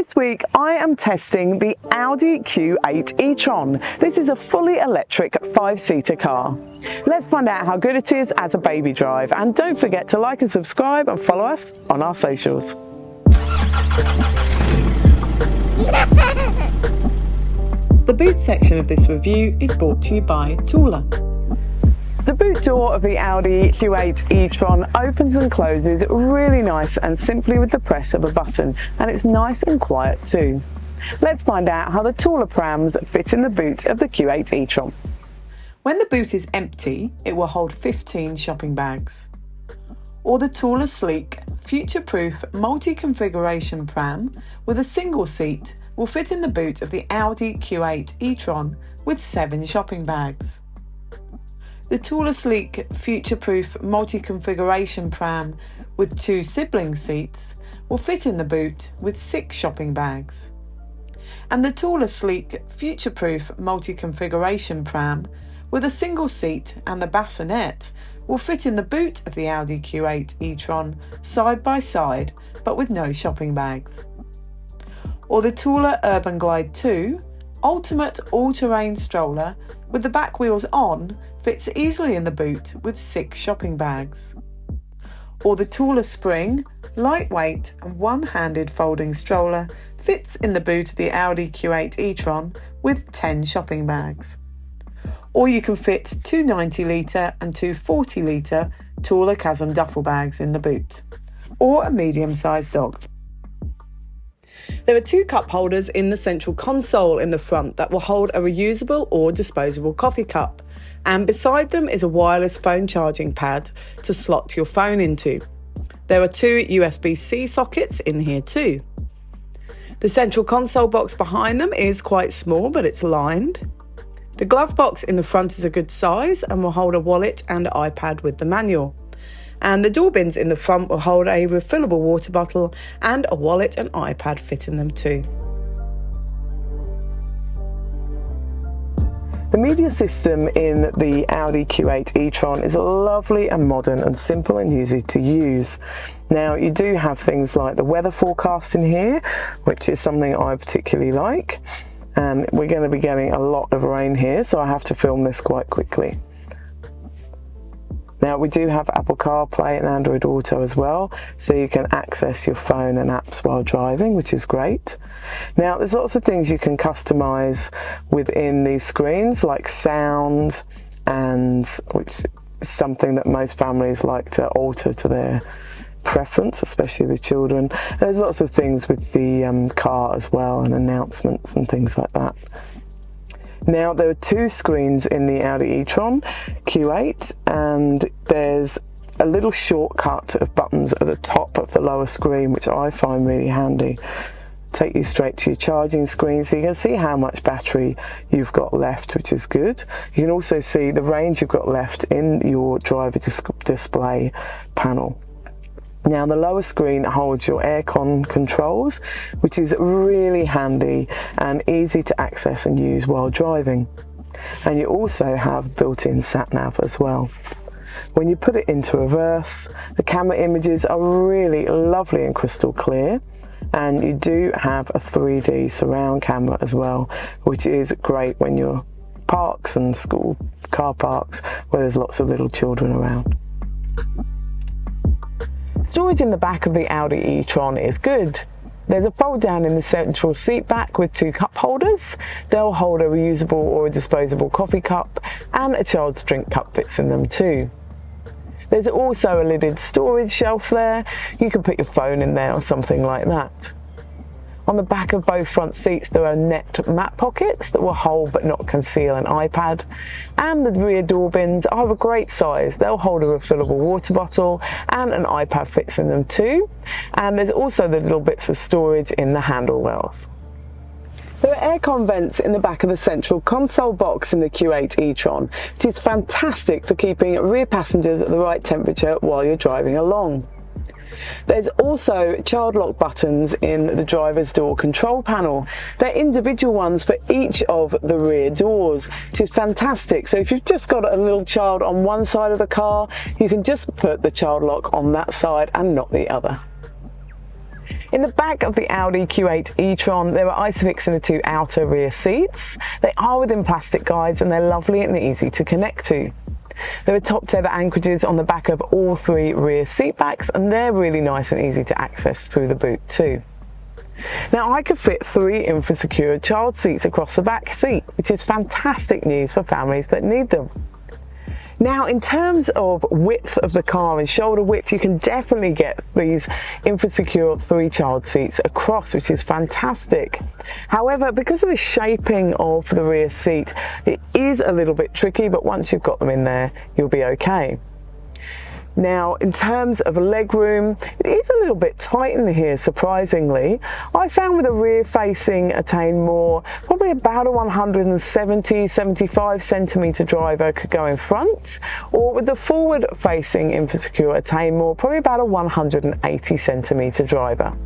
This week I am testing the Audi Q8 E-Tron. This is a fully electric 5-seater car. Let's find out how good it is as a baby drive, and don't forget to like and subscribe and follow us on our socials. The boot section of this review is brought to you by Tooler. The boot door of the Audi Q8 E-Tron opens and closes really nice and simply with the press of a button, and it's nice and quiet too. Let's find out how the Tooler prams fit in the boot of the Q8 E-Tron. When the boot is empty, it will hold 15 shopping bags. Or the Tooler sleek, future-proof multi-configuration pram with a single seat will fit in the boot of the Audi Q8 E-Tron with 7 shopping bags. The Tooler sleek, future-proof multi-configuration pram with 2 sibling seats will fit in the boot with 6 shopping bags. And the Tooler sleek, future-proof multi-configuration pram with a single seat and the bassinet will fit in the boot of the Audi Q8 E-Tron side by side, but with no shopping bags. Or the Tooler Urban Glide 2, ultimate all-terrain stroller with the back wheels on, fits easily in the boot with 6 shopping bags. Or the Tooler Spring, lightweight and one-handed folding stroller fits in the boot of the Audi Q8 E-Tron with 10 shopping bags. Or you can fit 2 90-litre and 2 40-litre Tooler Chasm duffel bags in the boot. Or a medium-sized dog. There are 2 cup holders in the central console in the front that will hold a reusable or disposable coffee cup, and beside them is a wireless phone charging pad to slot your phone into. There are 2 USB-C sockets in here too. The central console box behind them is quite small, but it's lined. The glove box in the front is a good size and will hold a wallet and iPad with the manual. And the door bins in the front will hold a refillable water bottle, and a wallet and iPad fit in them too. The media system in the Audi Q8 E-Tron is lovely and modern and simple and easy to use. Now, you do have things like the weather forecast in here, which is something I particularly like. And we're going to be getting a lot of rain here, so I have to film this quite quickly. Now, we do have Apple CarPlay and Android Auto as well, so you can access your phone and apps while driving, which is great. Now, there's lots of things you can customize within these screens, like sound, and which is something that most families like to alter to their preference, especially with children. There's lots of things with the car as well, and announcements and things like that. Now, there are 2 screens in the Audi E-Tron Q8, and there's a little shortcut of buttons at the top of the lower screen, which I find really handy. Take you straight to your charging screen, so you can see how much battery you've got left, which is good. You can also see the range you've got left in your driver display panel. Now, the lower screen holds your aircon controls, which is really handy and easy to access and use while driving. And you also have built-in sat-nav as well. When you put it into reverse, the camera images are really lovely and crystal clear. And you do have a 3D surround camera as well, which is great when you're parks and school car parks where there's lots of little children around. Storage in the back of the Audi E-Tron is good. There's a fold down in the central seat back with 2 cup holders. They'll hold a reusable or a disposable coffee cup, and a child's drink cup fits in them too. There's also a lidded storage shelf there. You can put your phone in there or something like that. On the back of both front seats there are net mat pockets that will hold but not conceal an iPad, and the rear door bins are of a great size. They'll hold a refillable water bottle, and an iPad fits in them too, and there's also the little bits of storage in the handle rails. There are aircon vents in the back of the central console box in the Q8 E-Tron, which is fantastic for keeping rear passengers at the right temperature while you're driving along. There's also child lock buttons in the driver's door control panel. They're individual ones for each of the rear doors, which is fantastic. So if you've just got a little child on one side of the car, you can just put the child lock on that side and not the other. In the back of the Audi Q8 E-Tron, there are ISOFIX in the two outer rear seats. They are within plastic guides and they're lovely and easy to connect to. There are top tether anchorages on the back of all three rear seat backs, and they're really nice and easy to access through the boot too. Now, I could fit 3 InfoSecure child seats across the back seat, which is fantastic news for families that need them. Now, in terms of width of the car and shoulder width, you can definitely get these InfoSecure 3 child seats across, which is fantastic. However, because of the shaping of the rear seat, it is a little bit tricky, but once you've got them in there, you'll be okay. Now, in terms of legroom, it is a little bit tight in here, surprisingly. I found with a rear-facing Attain More, probably about a 170-75 centimetre driver could go in front, or with the forward-facing InfoSecure Attain More, probably about a 180 centimetre driver.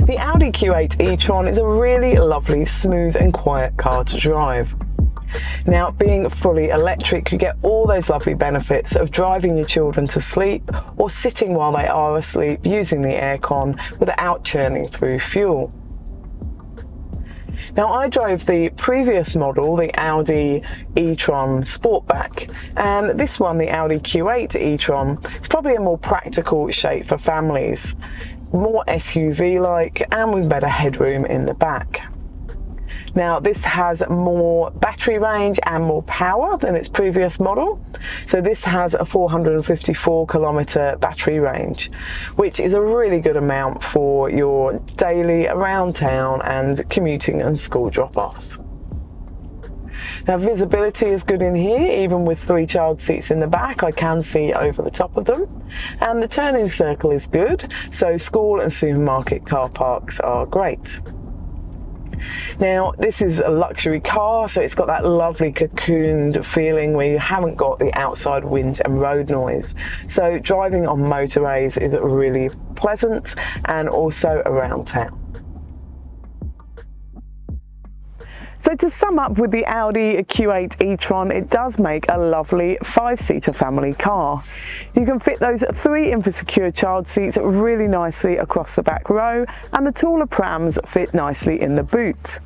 The Audi Q8 E-Tron is a really lovely, smooth and quiet car to drive. Now, being fully electric, you get all those lovely benefits of driving your children to sleep or sitting while they are asleep using the aircon without churning through fuel. Now, I drove the previous model, the Audi E-Tron Sportback, and this one, the Audi Q8 E-Tron, is probably a more practical shape for families, more SUV-like and with better headroom in the back. Now, this has more battery range and more power than its previous model. So this has a 454 kilometre battery range, which is a really good amount for your daily around town and commuting and school drop-offs. Now, visibility is good in here, even with 3 child seats in the back. I can see over the top of them. And the turning circle is good, so school and supermarket car parks are great. Now, this is a luxury car, so it's got that lovely cocooned feeling where you haven't got the outside wind and road noise. So driving on motorways is really pleasant, and also around town. So to sum up with the Audi Q8 E-Tron, it does make a lovely 5-seater family car. You can fit those 3 InfoSecure child seats really nicely across the back row, and the taller prams fit nicely in the boot.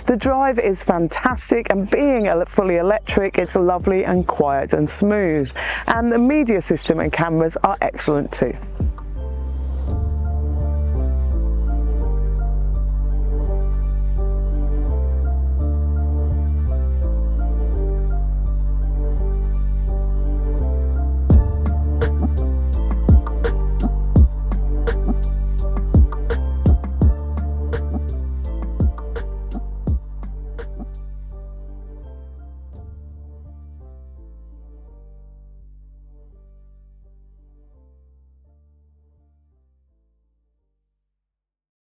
The drive is fantastic, and being fully electric, it's lovely and quiet and smooth, and the media system and cameras are excellent too.